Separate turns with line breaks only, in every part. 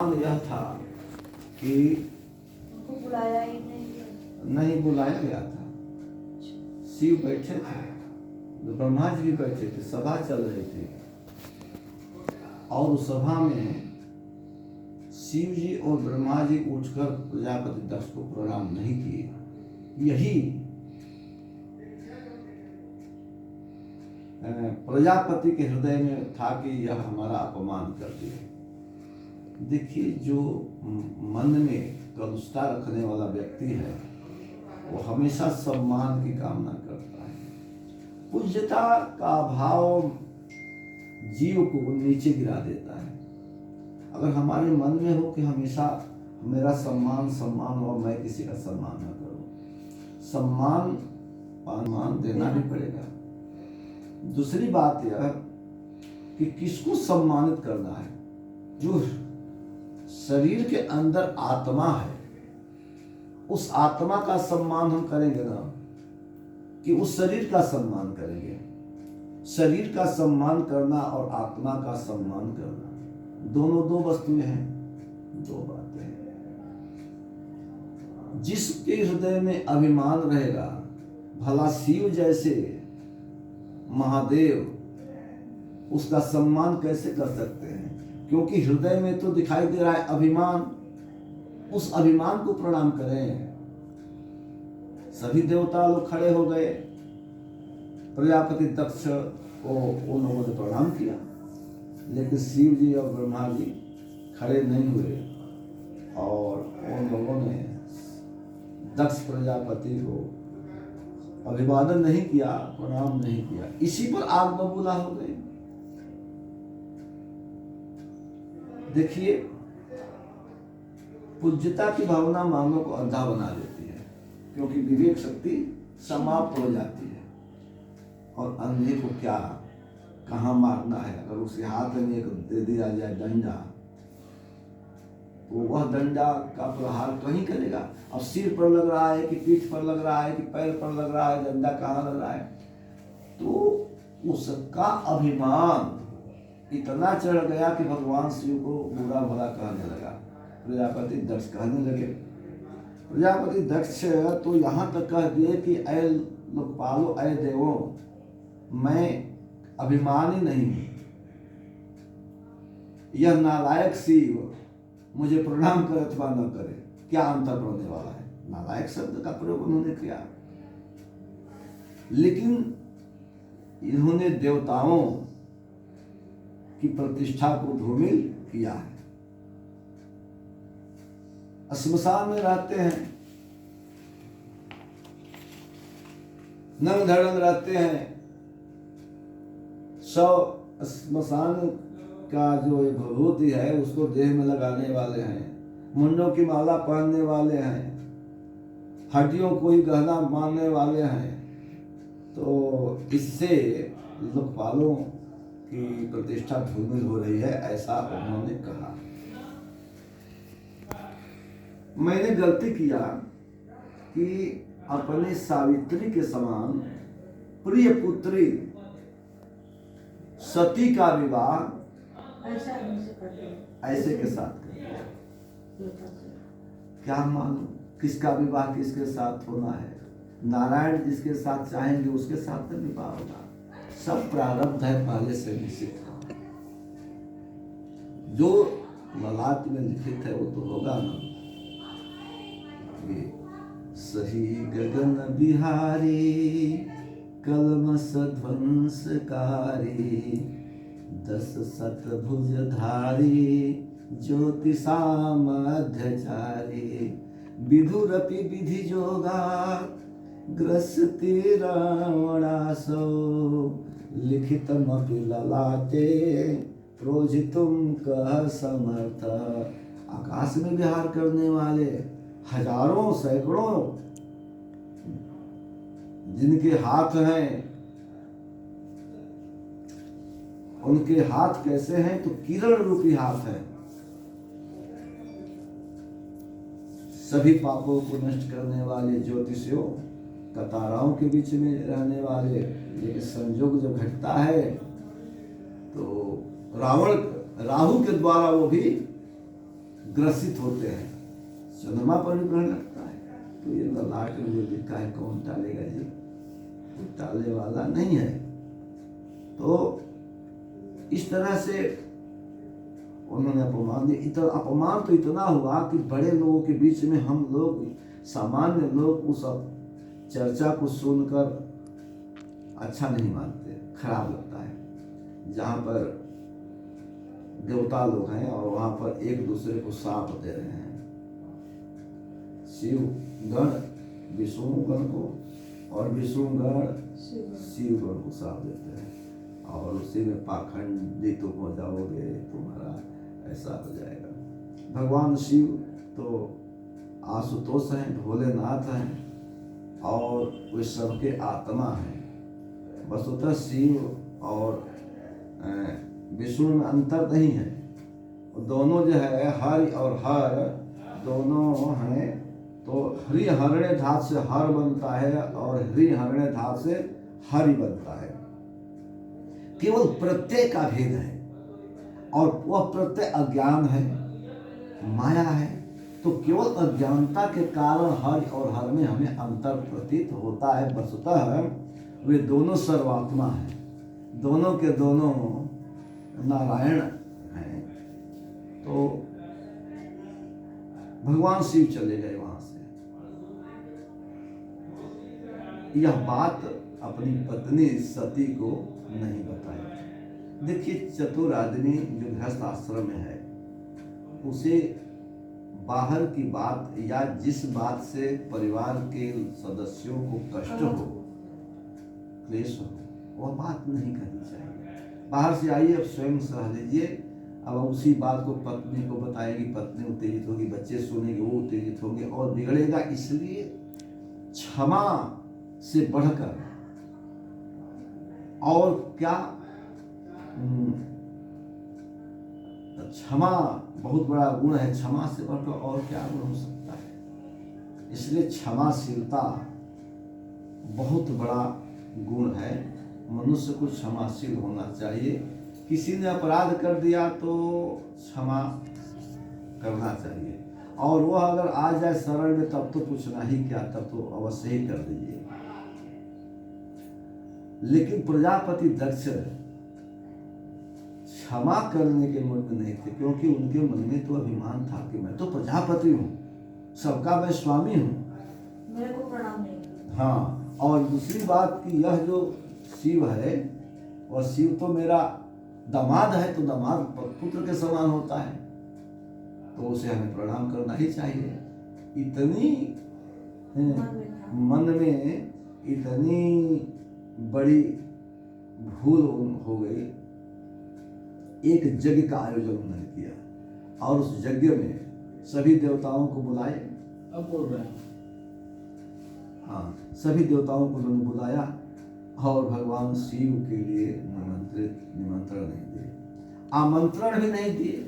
यह था कि
बुलाया ही
नहीं बुलाया गया था। शिव बैठे थे, ब्रह्मा जी भी बैठे थे, सभा चल रही थी और उस सभा में शिव जी और ब्रह्मा जी उठकर प्रजापति दक्ष को प्रणाम नहीं किए। यही प्रजापति के हृदय में था कि यह हमारा अपमान कर दिए। देखिए, जो मन में कलुषता रखने वाला व्यक्ति है वो हमेशा सम्मान की कामना करता है। पूज्यता का भाव जीव को नीचे गिरा देता है। अगर हमारे मन में हो कि हमेशा मेरा सम्मान और मैं किसी का सम्मान न करूं, सम्मान देना भी पड़ेगा। दूसरी बात यह कि किसको सम्मानित करना है। जो शरीर के अंदर आत्मा है, उस आत्मा का सम्मान हम करेंगे ना, कि उस शरीर का सम्मान करेंगे। शरीर का सम्मान करना और आत्मा का सम्मान करना दोनों दो वस्तुएं हैं, दो बातें हैं। जिसके हृदय में अभिमान रहेगा, भला शिव जैसे महादेव, उसका सम्मान कैसे कर सकते हैं? क्योंकि हृदय में तो दिखाई दे रहा है अभिमान। उस अभिमान को प्रणाम करें। सभी देवता लोग खड़े हो गए, प्रजापति दक्ष को उन लोगों ने प्रणाम किया, लेकिन शिव जी और ब्रह्मा जी खड़े नहीं हुए और उन लोगों ने दक्ष प्रजापति को अभिवादन नहीं किया, प्रणाम नहीं किया। इसी पर आग बबूला हो गई। देखिए, पूज्यता की भावना मानव को अंधा बना देती है, क्योंकि विवेक शक्ति समाप्त हो जाती है और अंधे को क्या कहाँ मारना है। अगर उसके हाथ में एक दे दिया जाए डंडा, तो वह डंडा का प्रहार कहीं करेगा। अब सिर पर लग रहा है कि पीठ पर लग रहा है कि पैर पर लग रहा है, डंडा कहाँ लग रहा है, तो उसका अभिमान इतना चढ़ गया कि भगवान शिव को बुरा भला कहने लगा। प्रजापति दक्ष कहने लगे। प्रजापति दक्ष तो यहाँ तक कह दिए कि ऐ लोकपालो, ऐ देवो, मैं अभिमानी नहीं हूँ। यह नालायक शिव मुझे प्रणाम करे अथवा न करे, क्या अंतर पड़ने वाला है? नालायक शब्द का प्रयोग उन्होंने किया, लेकिन इन्होंने देवताओं की प्रतिष्ठा को धूमिल किया है। श्मशान में रहते हैं, नंग धड़ंग रहते हैं। श्मशान का जो विभूति है उसको देह में लगाने वाले हैं, मुंडों की माला पहनने वाले हैं, हड्डियों को ही गहना मानने वाले हैं। तो इससे लोकपालों की प्रतिष्ठा धूमिल हो रही है, ऐसा उन्होंने कहा। मैंने गलती किया कि अपने सावित्री के समान प्रिय पुत्री सती का विवाह ऐसे के साथ कर दिया। क्या मालूम किसका विवाह किसके साथ होना है? नारायण जिसके साथ चाहेंगे उसके साथ में विवाह होगा। सब प्रारब्ध है, पहले से निश्चित है। जो ललाट में लिखित है वो तो होगा ना। सही गगन बिहारी, कलमस ध्वंसकारी, 10 शतभुजधारी, ज्योतिषा मध्यचारी, विधुरपि विधि जोगा, ग्रसति रावणासो, लिखितमपि ललाटे, प्रोजितुम कह समर्थ। आकाश में विहार करने वाले हजारों सैकड़ों जिनके हाथ हैं, उनके हाथ कैसे हैं? तो किरण रूपी हाथ है। सभी पापों को नष्ट करने वाले ज्योतिषियों, कताराओं के बीच में रहने वाले। लेकिन संयोग जब घटता है तो रावण राहु के द्वारा वो भी ग्रसित होते हैं। चंद्रमा पर भी ग्रहण लगता है, तो ये ललाट में जो लिखा है कौन टालेगा जी, कोई टालने वाला नहीं है। तो इस तरह से उन्होंने अपमान दिया। इतना अपमान तो इतना हुआ कि बड़े लोगों के बीच में हम लोग, सामान्य लोग, उस चर्चा को सुनकर अच्छा नहीं मानते, खराब लगता है। जहाँ पर देवता लोग हैं और वहाँ पर एक दूसरे को साप दे रहे हैं, शिव गण विष्णु गण को और विष्णु गण शिव गण को साप देते हैं, और उसी में पाखंडी तुम हो जाओगे, तुम्हारा ऐसा हो जाएगा। भगवान शिव तो आशुतोष हैं, भोलेनाथ हैं, और वे सबके आत्मा हैं। वस्तुतः शिव और विष्णु में अंतर नहीं है, दोनों जो है हरि और हर दोनों हैं। तो हरि हरणे धातु से हर बनता है और हरि हरणे धातु से हरि बनता है। केवल प्रत्यय का भेद है, और वह प्रत्यय अज्ञान है, माया है। तो केवल अज्ञानता के कारण हरि और हर में हमें अंतर प्रतीत होता है। वस्तुतः वे दोनों सर्वात्मा हैं, दोनों के दोनों नारायण हैं। तो भगवान शिव चले गए वहां से। यह बात अपनी पत्नी सती को नहीं बताई। देखिए, चतुर आदमी जो गृहस्थ आश्रम में है, उसे बाहर की बात या जिस बात से परिवार के सदस्यों को कष्ट हो, क्लेश हो, वह बात नहीं करनी चाहिए। बाहर से आइए, अब स्वयं सह लीजिए। अब उसी बात को पत्नी को बताएगी, पत्नी उत्तेजित होगी, बच्चे सुनेंगे, वो उत्तेजित होंगे और बिगड़ेगा। इसलिए क्षमा से बढ़कर और क्या, क्षमा बहुत बड़ा गुण है, क्षमा से बढ़कर और क्या गुण हो सकता है। इसलिए क्षमाशीलता बहुत बड़ा गुण है। मनुष्य को क्षमाशील होना चाहिए। किसी ने अपराध कर दिया तो क्षमा करना चाहिए, और वह अगर आ जाए शरण में तब तो पूछना ही क्या, तब तो अवश्य ही कर दीजिए। लेकिन प्रजापति दक्ष क्षमा करने के मूड में नहीं थे, क्योंकि उनके मन में तो अभिमान था कि मैं तो प्रजापति हूँ, सबका मैं स्वामी हूँ,
मेरे को प्रणाम नहीं।
हाँ, और दूसरी बात कि यह जो शिव है, और शिव तो मेरा दामाद है, तो दामाद पुत्र के समान होता है, तो उसे हमें प्रणाम करना ही चाहिए। इतनी मन में इतनी बड़ी भूल हो गई। एक यज्ञ का आयोजन उन्होंने किया, और उस यज्ञ में सभी देवताओं को बुलाए।
अब बोल रहे हैं,
हाँ, सभी देवताओं को उन्होंने बुलाया, और भगवान शिव के लिए निमंत्रण नहीं दिए, आमंत्रण भी नहीं दिए।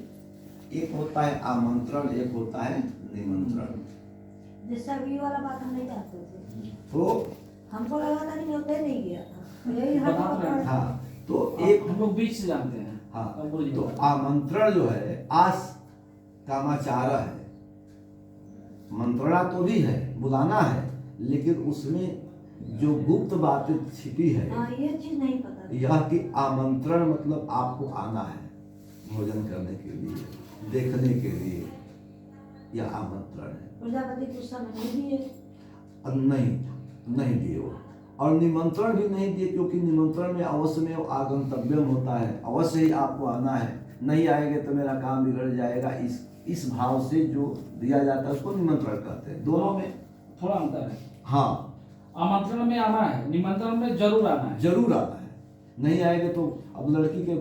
एक होता है आमंत्रण, एक होता है निमंत्रण।
जैसा भी वाला बात हम नहीं जानते थे,
तो
हमको लगा था कि होते नहीं गया था, यही
हाँ, तो एक
हम लोग बीच से जानते हैं।
हाँ,
अब बोलिए।
तो आमंत्रण जो है आस कामाचार है, मंत्रणा तो भी है, बुलाना है, लेकिन उसमें जो गुप्त बातें छिपी है,
ये चीज नहीं पता।
यह कि आमंत्रण मतलब आपको आना है भोजन करने के लिए, देखने के लिए, यह आमंत्रण है।
प्रजापति गुस्सा नहीं दिए,
नहीं दिए वो, और निमंत्रण भी नहीं दिए, क्योंकि निमंत्रण में अवश्य में आगंतव्यम होता है, अवश्य ही आपको आना है, नहीं आएंगे तो मेरा काम बिगड़ जाएगा। इस भाव से जो दिया जाता है उसको निमंत्रण कहते हैं। दोनों में
थोड़ा अंतर है।
हाँ,
आमंत्रण में आना है, निमंत्रण में जरूर आना है।
जरूर आना है, नहीं आएंगे तो अब लड़की के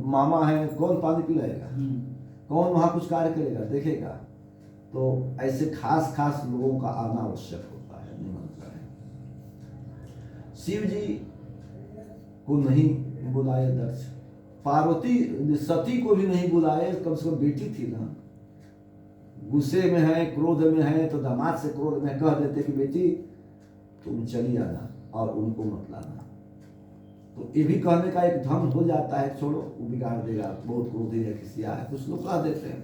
मामा है, कौन पानी पिलाएगा, कौन वहाँ कुछ कार्य करेगा, देखेगा। तो ऐसे खास खास लोगों का आना आवश्यक होता है, निमंत्रण। शिव जी को नहीं बुलाए दक्ष, पार्वती सती को भी नहीं बुलाए, कम से कम बेटी थी ना, गुस्से में है, क्रोध में है, तो दामाद से क्रोध में कह देते कि बेटी तुम चली आना और उनको मत लाना। तो ये भी कहने का एक ढंग हो जाता है, छोड़ो वो बिगाड़ देगा, बहुत क्रोधी है, किसी है, कुछ लोग कह देते हैं,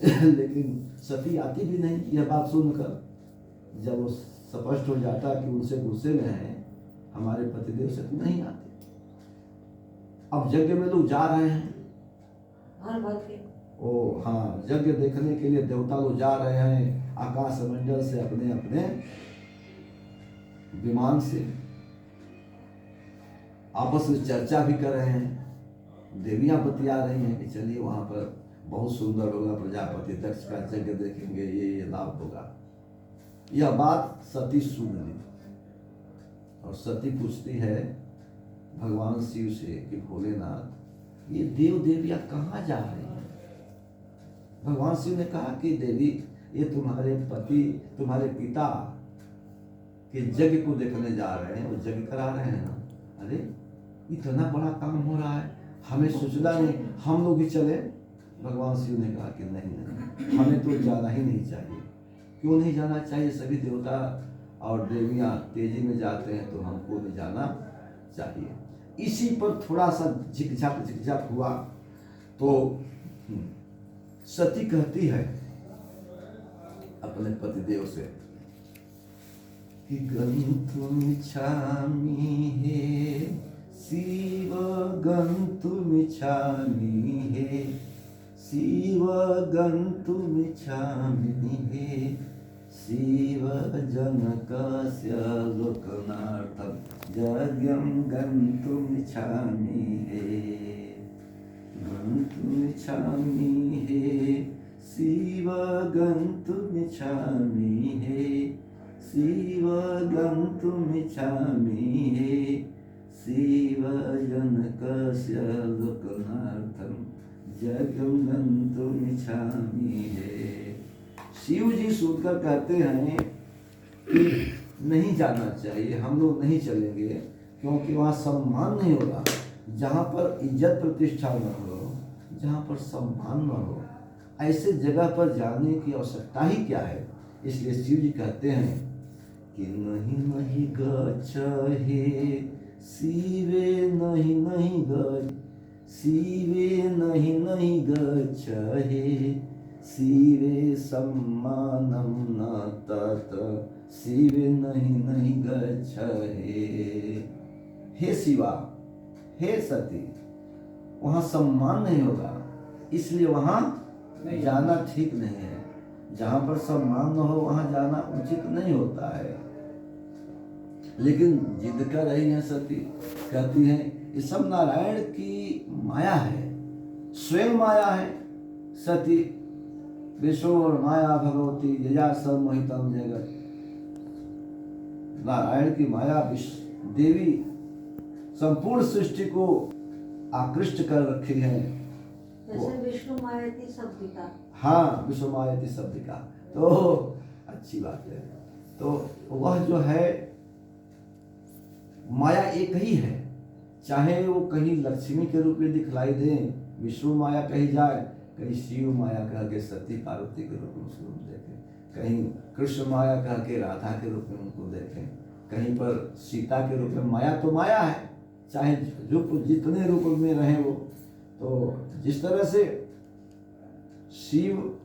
लेकिन सती आती भी नहीं यह बात सुनकर। जब वो स्पष्ट हो जाता कि उनसे गुस्से में है, हमारे पतिदेव सती नहीं आते। अब यज्ञ में लोग जा रहे हैं,
भर भर के
ओ हाँ, यज्ञ देखने के लिए देवता लोग जा रहे हैं आकाश मंडल से अपने अपने विमान से। आपस में चर्चा भी कर रहे हैं, देवियां बतिया रही हैं कि चलिए वहां पर बहुत सुंदर होगा, प्रजापति दक्ष का यज्ञ देखेंगे, ये लाभ होगा। यह बात सती सुन ली और सती पूछती है भगवान शिव से कि भोलेनाथ, ये देव देवियां कहाँ जा रही हैं? भगवान शिव ने कहा कि देवी, ये तुम्हारे पति, तुम्हारे पिता के यज्ञ को देखने जा रहे हैं, वो यज्ञ करा रहे हैं ना। अरे इतना बड़ा काम हो रहा है, हमें सोचना नहीं, हम लोग भी चले। भगवान शिव ने कहा कि नहीं नहीं, हमें तो जाना ही नहीं चाहिए। क्यों नहीं जाना चाहिए? सभी देवता और देवियां तेजी में जाते हैं तो हमको भी जाना चाहिए। इसी पर थोड़ा सा झिकझक हुआ तो सती कहती है अपने पतिदेव से कि गन्तुमिच्छामि हे शिव, गन्तुमिच्छामि हे शिव, गन्तुमिच्छामि हे शिव, जनकस्य लोकनार्थं यज्ञं गन्तुमिच्छामि हे, गन्तुमिच्छामि हे शिव, गन्तुमिच्छामि हे शिव, गन्तुमिच्छामि हे शिव, जनकस्य लोकनार्थं यज्ञं गन्तुमिच्छामि हे। शिव जी सुनकर कहते हैं कि नहीं जाना चाहिए, हम लोग नहीं चलेंगे, क्योंकि वहाँ सम्मान नहीं होगा। जहाँ पर इज्जत प्रतिष्ठा न हो, जहाँ पर सम्मान न हो, ऐसे जगह पर जाने की आवश्यकता ही क्या है? इसलिए शिव जी कहते हैं कि नहीं नहीं गच्छ हे शिवे, नहीं नहीं गच्छ शिवे, नहीं नहीं गच्छ हे शिवे, सम्मानं न तत्र शिवे, नहीं नहीं गच्छ हे शिवा, हे सती, वहाँ सम्मान नहीं होगा, इसलिए वहाँ जाना ठीक नहीं है। जहाँ पर सम्मान न हो वहाँ जाना उचित नहीं होता है। लेकिन जिद कर रही है सती, कहती है ये सब नारायण की माया है, स्वयं माया है। सती विष्णु माया भगवती यया सब मोहितम जगत, नारायण की माया देवी संपूर्ण सृष्टि को आकृष्ट कर रखी है।
जैसे विष्णु मायती शब्दिका।
हाँ, विष्णु मायती शब्दिका, तो अच्छी बात है। तो वह जो है माया एक ही है, चाहे वो कहीं लक्ष्मी के रूप में दिखलाई दे, विष्णु माया कही जाए, कहीं शिव माया कह के सती पार्वती के रूप में उसको देखें, कहीं कृष्ण माया कह के राधा के रूप में उनको देखें, कहीं पर सीता के रूप में। माया तो माया है, चाहे जो जितने रूप में रहे वो। तो जिस तरह से शिव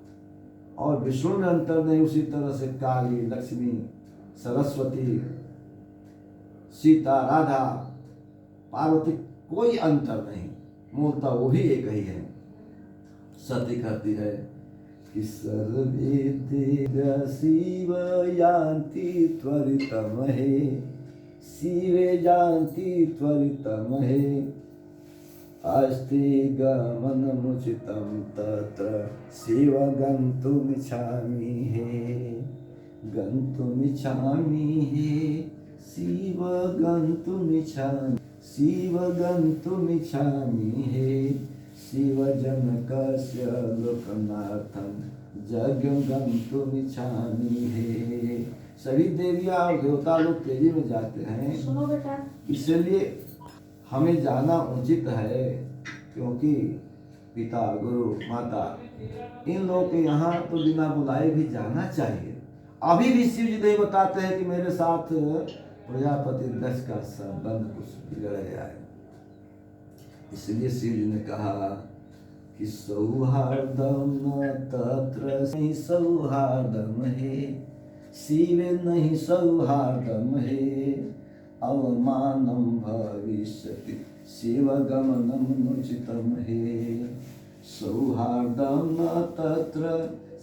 और विष्णु में अंतर नहीं, उसी तरह से काली, लक्ष्मी, सरस्वती, सीता, राधा, पार्वती कोई अंतर नहीं, मूलतः वो भी एक ही है। सती कहती है कि सर्वे देवा शिव यान्ति त्वरितमहे शिवे यान्ति त्वरितमहे अस्ति गमनमुचितं तत्र शिव गन्तुमिच्छामि हे, गन्तुमिच्छामि हे शिव, गन्तुमिच्छामि शिव, गन्तुमिच्छामि हे शिव, जनकस्य लोकनाथं यज्ञं गन्तुमिच्छामि हे। सभी देवियां और देवता लोग तेजी में जाते हैं।
सुनो बेटा,
इसलिए हमें जाना उचित है, क्योंकि पिता, गुरु, माता, इन लोगों के यहाँ तो बिना बुलाए भी जाना चाहिए। अभी भी शिव जी नहीं बताते हैं कि मेरे साथ प्रजापति दक्ष का संबंध कुछ बिगड़ गया है। इसलिए शिव जी ने कहा कि सौहार्दम न तत्र नहीं सौहार्दम है, शिवे नहीं सौहार्दम है, अवमानम भविष्यति शिवगमनम नुचितम है। सौहार्दम न तत्र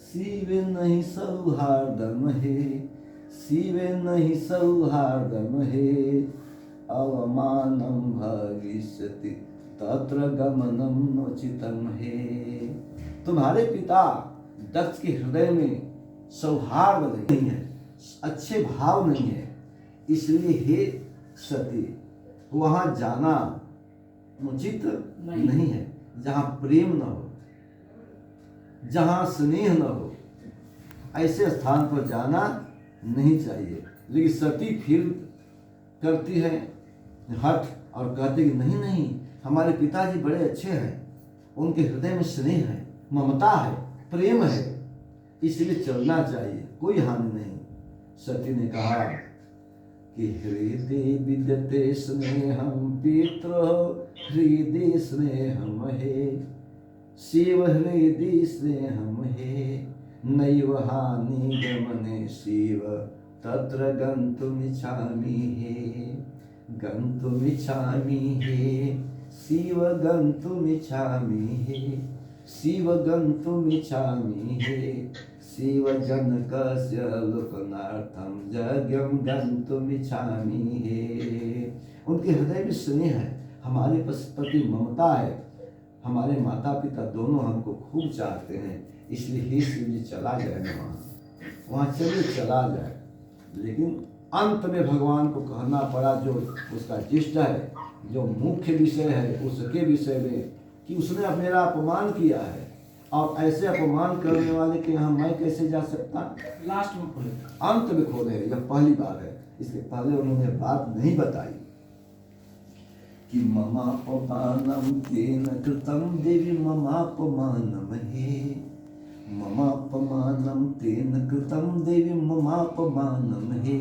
शिवे नहीं सौहार्दम है, शिवे नहीं सौहार्दम है, अवमानम भविष्यति तत्र गमनम नोचितम है। तुम्हारे पिता दक्ष के हृदय में सौहार्द नहीं है, अच्छे भाव नहीं है, इसलिए हे सती वहां जाना उचित नहीं है। जहां प्रेम न हो, जहां स्नेह न हो, ऐसे स्थान पर जाना नहीं चाहिए। लेकिन सती फिर करती है हठ और कहती कि नहीं नहीं, हमारे पिताजी बड़े अच्छे हैं, उनके हृदय में स्नेह है, ममता है, प्रेम है, इसलिए चलना चाहिए, कोई हानि नहीं। सती ने कहा कि हृदय विद्यते स्नेहम पितृ हृदय स्नेहम है, शिव हृदय स्नेहम है, नैव हानि गमने शिव तत्र गन्तुमिच्छामि हे, गन्तुमिच्छामि हे, शिव गन्तुमिच्छामि हे, शिव गन्तुमिच्छामि हे, शिव जनकस्य लोकनार्थं यज्ञं गन्तुमिच्छामि हे। उनके हृदय में स्नेह है, हमारे प्रति ममता है, हमारे माता पिता दोनों हमको खूब चाहते हैं, इसलिए हे शिव जी चला जाए वहाँ चलिए चला जाए। लेकिन अंत में भगवान को कहना पड़ा जो उसका जिष्ट है, जो मुख्य विषय है उसके विषय में, कि उसने मेरा अपमान किया है और ऐसे अपमान करने वाले के यहाँ मैं कैसे जा सकता।
लास्ट में खोले,
अंत में खोले, यह पहली बार है, इसलिए पहले उन्होंने बात नहीं बताई कि ममापमानम तेन कृतम देवी ममापमानम हे, ममापमानम तेन कृतम देवी ममापमानम हे,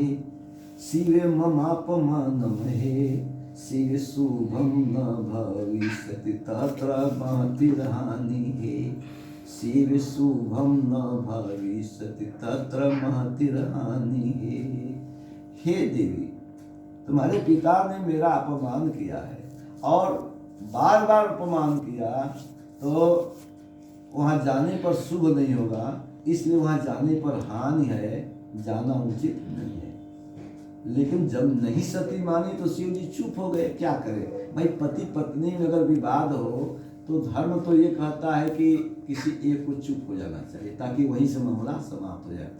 शिवे ममापमानम हे, शिव शुभम न भविष्यति तत्र महतिर्हानि हे, शिव शुभम न भविष्यति तत्र महतिर्हानि हे। हे देवी, तुम्हारे पिता ने मेरा अपमान किया है और बार बार अपमान किया, तो वहाँ जाने पर शुभ नहीं होगा, इसलिए वहाँ जाने पर हानि है, जाना उचित नहीं है। लेकिन जब नहीं सती मानी तो शिव जी चुप हो गए। क्या करें भाई, पति पत्नी में अगर विवाद हो तो धर्म तो ये कहता है कि किसी एक को चुप हो जाना चाहिए ताकि वहीं से मामला समाप्त हो जाए।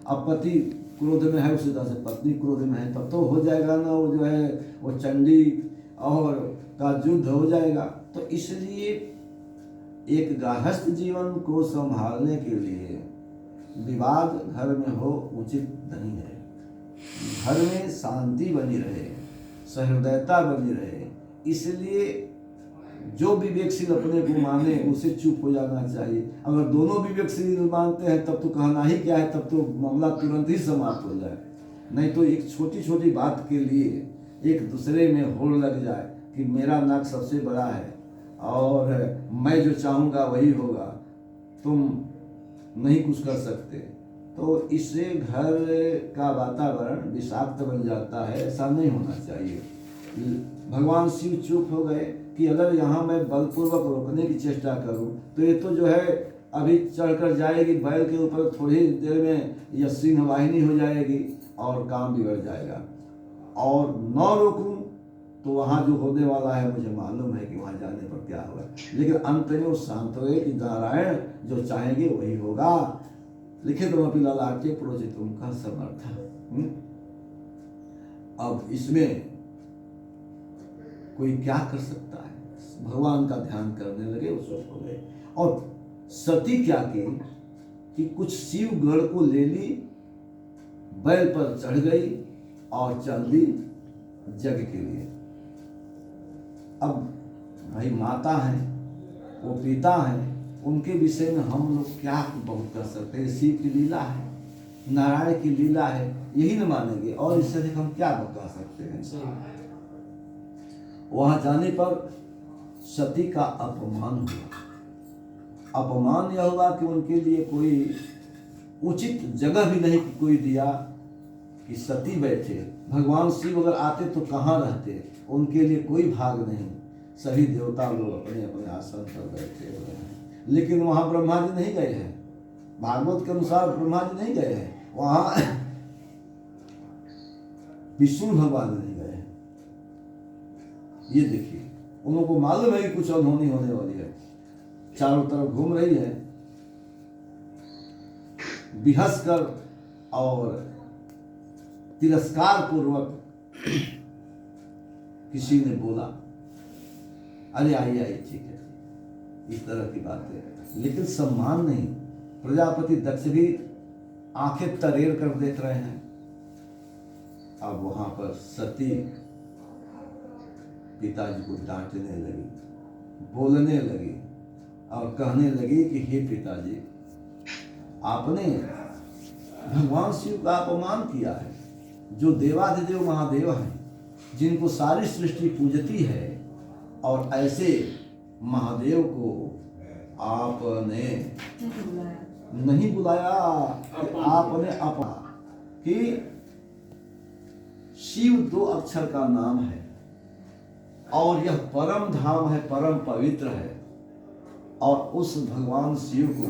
अब पति क्रोध में है, उसी तरह से पत्नी क्रोध में है, तब तो हो जाएगा ना, वो जो है वो चंडी और का युद्ध हो जाएगा। तो इसलिए एक गृहस्थ जीवन को संभालने के लिए विवाद घर में हो उचित नहीं है। घर में शांति बनी रहे, सहृदयता बनी रहे, इसलिए जो विवेकशील अपने को माने उसे चुप हो जाना चाहिए। अगर दोनों विवेकशील मानते हैं तब तो कहना ही क्या है, तब तो मामला तुरंत ही समाप्त हो जाए। नहीं तो एक छोटी छोटी बात के लिए एक दूसरे में होड़ लग जाए कि मेरा नाक सबसे बड़ा है और मैं जो चाहूँगा वही होगा, तुम नहीं कुछ कर सकते, तो इससे घर का वातावरण विषाक्त बन जाता है। ऐसा नहीं होना चाहिए। भगवान शिव चुप हो गए कि अगर यहाँ मैं बलपूर्वक रोकने की चेष्टा करूँ तो ये तो जो है अभी चढ़कर जाएगी बैल के ऊपर, थोड़ी देर में यह सिंह वाहिनी हो जाएगी और काम बिगड़ जाएगा। और न रोकूं तो वहाँ जो होने वाला है मुझे मालूम है कि वहाँ जाने पर क्या होगा। लेकिन अंत में वो शांत हो गए कि नारायण जो चाहेंगे वही होगा। लिखित मपि ललाटे प्रोचितुम का समर्थ। अब इसमें कोई क्या कर सकता है, भगवान का ध्यान करने लगे, वो चुप हो गए। और सती क्या की कि कुछ शिव गढ़ को ले ली, बैल पर चढ़ गई और चल दी जग के लिए। अब भाई माता है, वो पिता है, उनके विषय में हम लोग क्या बहुत कर सकते हैं। शिव की लीला है, नारायण की लीला है, यही न मानेंगे और इससे अधिक हम क्या बता सकते हैं। वहां जाने पर सती का अपमान हुआ अपमान यह होगा कि उनके लिए कोई उचित जगह भी नहीं कोई दिया कि सती बैठे। भगवान शिव अगर आते तो कहाँ रहते, उनके लिए कोई भाग नहीं, सभी देवता लोग अपने अपने आसन पर बैठे हुए हैं। लेकिन वहाँ ब्रह्मा जी नहीं गए हैं, भागवत के अनुसार ब्रह्मा जी नहीं गए हैं, वहाँ विष्णु भगवान नहीं गए हैं। ये देखिए, उन लोगों को मालूम है कि कुछ अनहोनी होने वाली है, चारों तरफ घूम रही है, बिहस कर और तिरस्कार पूर्वक किसी ने बोला, अरे आइए आइए, ठीक है, इस तरह की बातें, लेकिन सम्मान नहीं। प्रजापति दक्ष भी आंखें तरेर कर देख रहे हैं। अब वहां पर सती पिताजी को डांटने लगी, बोलने लगी और कहने लगी कि हे पिताजी, आपने भगवान शिव का अपमान किया है, जो देवाधिदेव महादेव हैं, जिनको सारी सृष्टि पूजती है, और ऐसे महादेव को आपने नहीं बुलाया कि आपने कि शिव 2 अक्षर का नाम है और यह परम धाम है, परम पवित्र है, और उस भगवान शिव को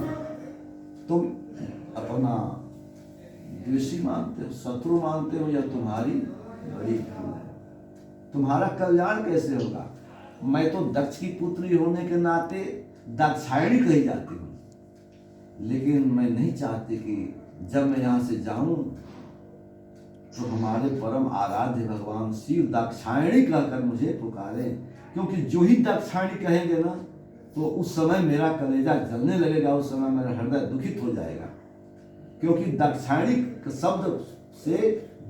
तुम अपना द्वेषी मानते हो, शत्रु मानते हो, यह तुम्हारी बड़ी भूल है। तुम्हारा कल्याण कैसे होगा? मैं तो दक्ष की पुत्री होने के नाते दाक्षायणी कही जाती हूँ, लेकिन मैं नहीं चाहती कि जब मैं यहाँ से जाऊं तो हमारे परम आराध्य भगवान शिव दाक्षायणी कहकर मुझे पुकारे, क्योंकि जो ही दाक्षायणी कहेंगे ना तो उस समय मेरा कलेजा जलने लगेगा, उस समय मेरा हृदय दुखित हो जाएगा, क्योंकि दाक्षायणी शब्द से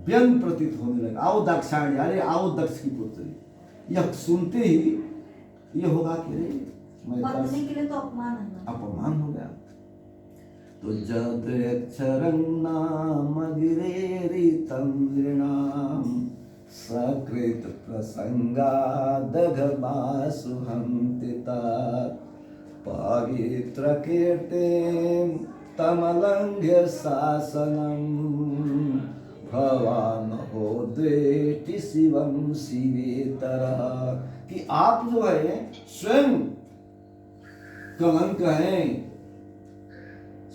व्यंग प्रतीत होने लगा। आओ दाक्षायणी, अरे आओ दक्ष की पुत्री, यह सुनते ही ये होगा कि
पत्नी के लिए तो अपमान है ना,
अपमान हो गया। तो जद अक्षरं नाम गिरेरितं नृणां सकृत प्रसंगादघमासु हन्ति तात पवित्र कीर्तिं तमलंघ्य शासनं भवान हो द्वेष्टि शिवम शिवेतरः। कि आप जो है स्वयं कलंक हैं,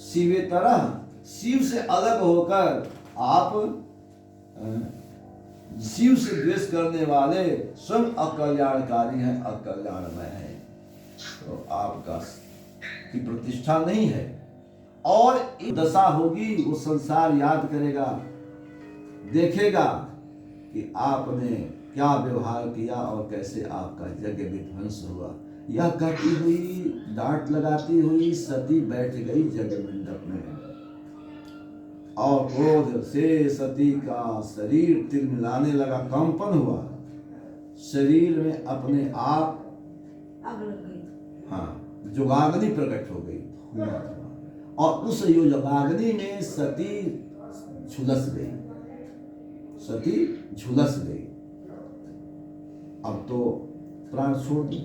शिवेतरः, शिव से अलग होकर आप शिव से द्वेष करने वाले स्वयं अकल्याणकारी हैं, अकल्याणमय हैं। तो आपका की प्रतिष्ठा नहीं है, और एक दशा होगी, वो संसार याद करेगा, देखेगा कि आपने क्या व्यवहार किया और कैसे आपका यज्ञ विध्वंस हुआ। यह कहती हुई, डांट लगाती हुई सती बैठ गई यज्ञ मंडप में, और क्रोध से सती का शरीर तिलमिलाने लगा, कंपन हुआ, शरीर में अपने आप
आग लग गई।
हाँ, जुगाग्नि प्रकट हो गई, और उस जुगाग्नि में सती झुलस गई, सती झुलस गई। अब तो प्राण छोड़ दी।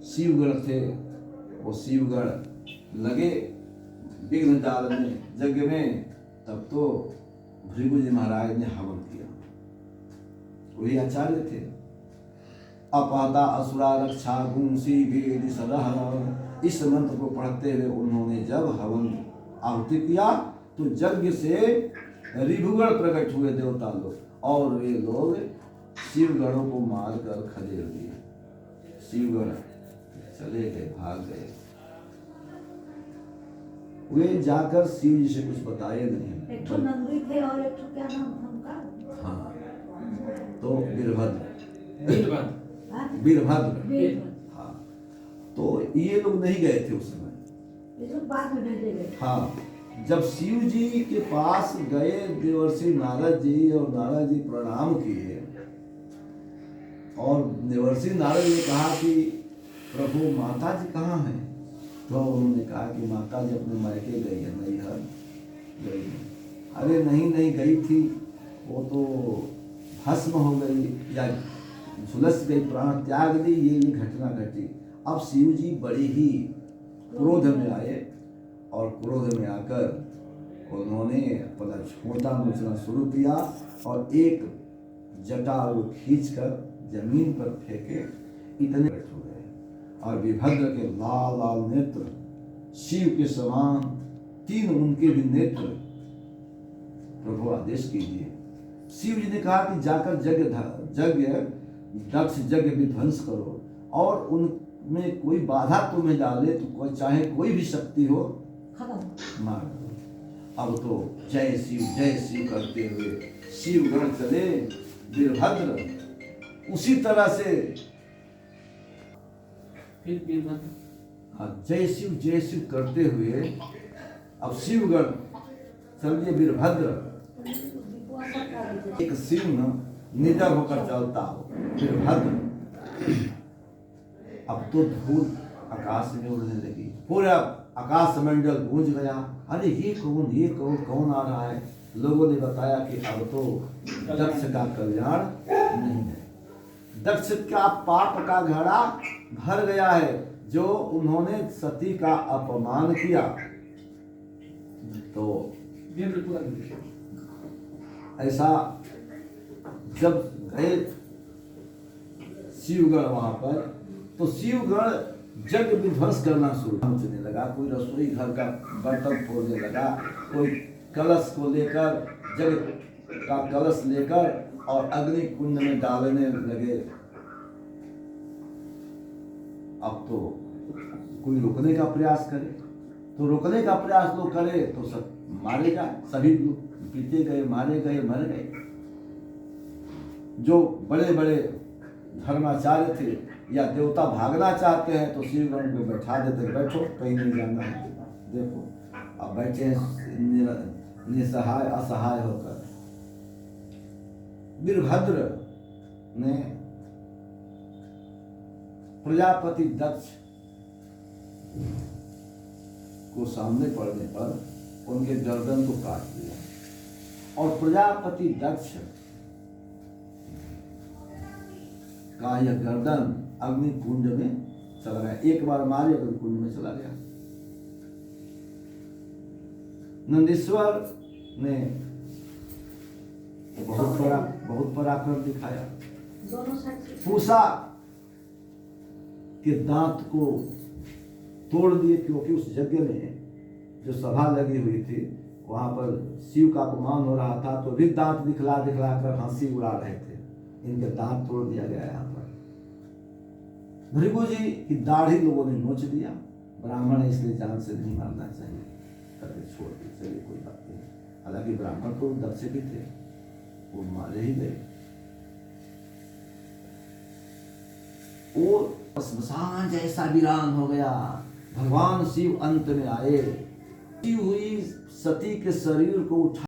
शिवगढ़ थे, वो शिवगढ़ लगे विघ्न जाल में, यज्ञ में, तब तो भृगु जी महाराज ने हवन किया, वही आचार्य थे। अपहता असुरा रक्षा गुंसी वेद सदह, इस मंत्र को पढ़ते हुए उन्होंने जब हवन आहुति किया तो यज्ञ से ऋभुगण प्रकट हुए देवता लोग, और वे लोग शिवगणों को मारकर खदेड़ दिए। शिवगण चले गए, भाग गए। वे जाकर शिव जी से कुछ बताए नहीं।
एक तो नंदी थे और एक तो क्या नाम था उनका?
हाँ, तो वीरभद्र,
वीरभद्र।
हाँ, तो ये लोग नहीं गए थे उस समय,
ये लोग बाद में भेजे गए।
हाँ, जब शिव जी के पास गए देवर्षि नारद जी, और नारद जी प्रणाम किए, और देवर्षि नारद ने कहा कि प्रभु माता जी कहाँ हैं? तो उन्होंने कहा कि माता जी अपने मायके गई है, नैहर गई है। अरे नहीं गई थी, वो तो भस्म हो गई या झुलस गई, प्राण त्याग दी, ये घटना घटी। अब शिव जी बड़ी ही क्रोध में आए और क्रोध में आकर उन्होंने अपना छोटा नोचना शुरू किया और एक जटा वो खींचकर जमीन पर फेंके, इतने बैठ हो गए। और वीरभद्र के लाल लाल नेत्र शिव के समान, 3 उनके भी नेत्र। प्रभु आदेश कीजिए। शिव जी ने कहा कि जाकर दक्ष यज्ञ विध्वंस करो और उनमें कोई बाधा तुम्हें डाले तो चाहे कोई भी शक्ति हो
खत्म
मार दो। अब तो जय शिव करते हुए शिवगण चले। वीरभद्र उसी तरह से
फिर वीरभद्र
जय शिव करते हुए अब शिवगण चल दिए। वीरभद्र एक सिंह निडर होकर चलता हो। वीरभद्र अब तो धूल आकाश में उड़ने लगी, पूरा आकाश मंडल गूंज गया। अरे ये कौन आ रहा है? लोगों ने बताया कि अब तो दक्ष का कल्याण नहीं है, दक्ष का पाप का घड़ा भर गया है। जो उन्होंने सती का अपमान किया तो ऐसा जब गए शिवगण वहां पर, तो शिवगण जग विध्वंस करना शुरू होने लगा। कोई रसोई घर का बर्तन फोड़ने लगा, कोई कलश को लेकर जग का कलश लेकर और अग्नि कुंड में डालने लगे। अब तो कोई रोकने का प्रयास करे, तो रोकने का प्रयास लोग करे तो सब मारे जाए। सभी लोग पीटे गए, मारे गए, मर गए। जो बड़े बड़े धर्माचार्य थे या देवता भागना चाहते हैं तो शिवगण को बैठा देते, बैठो कहीं नहीं जाना है। देखो अब बैठे निसहाय असहाय होकर। वीरभद्र ने प्रजापति दक्ष को सामने पड़ने पर उनके गर्दन को काट दिया और प्रजापति दक्ष का यह गर्दन अग्नि कुंड में चला गया। एक बार मारे अग्नि कुंड में चला गया। नंदीश्वर ने बहुत पराक्रम दिखाया।
दोनों साइड से
पूषा के दांत को तोड़ दिए, क्योंकि उस यज्ञ में जो सभा लगी हुई थी वहां पर शिव का अपमान हो रहा था, तो भी दांत दिखला कर हंसी उड़ा रहे थे। इनके दांत तोड़ दिया गया यहाँ पर। भृगु जी की दाढ़ी लोगों ने नोच दिया। ब्राह्मण है इसलिए जान से नहीं मारना चाहिए करके छोड़ दी। चलिए कोई बात नहीं। हालांकि ब्राह्मण तो दक्ष भी थे, वो मारे ही गए। और श्मशान जैसा वीरान हो गया। भगवान शिव अंत में आए। हुई सती के शरीर को उठा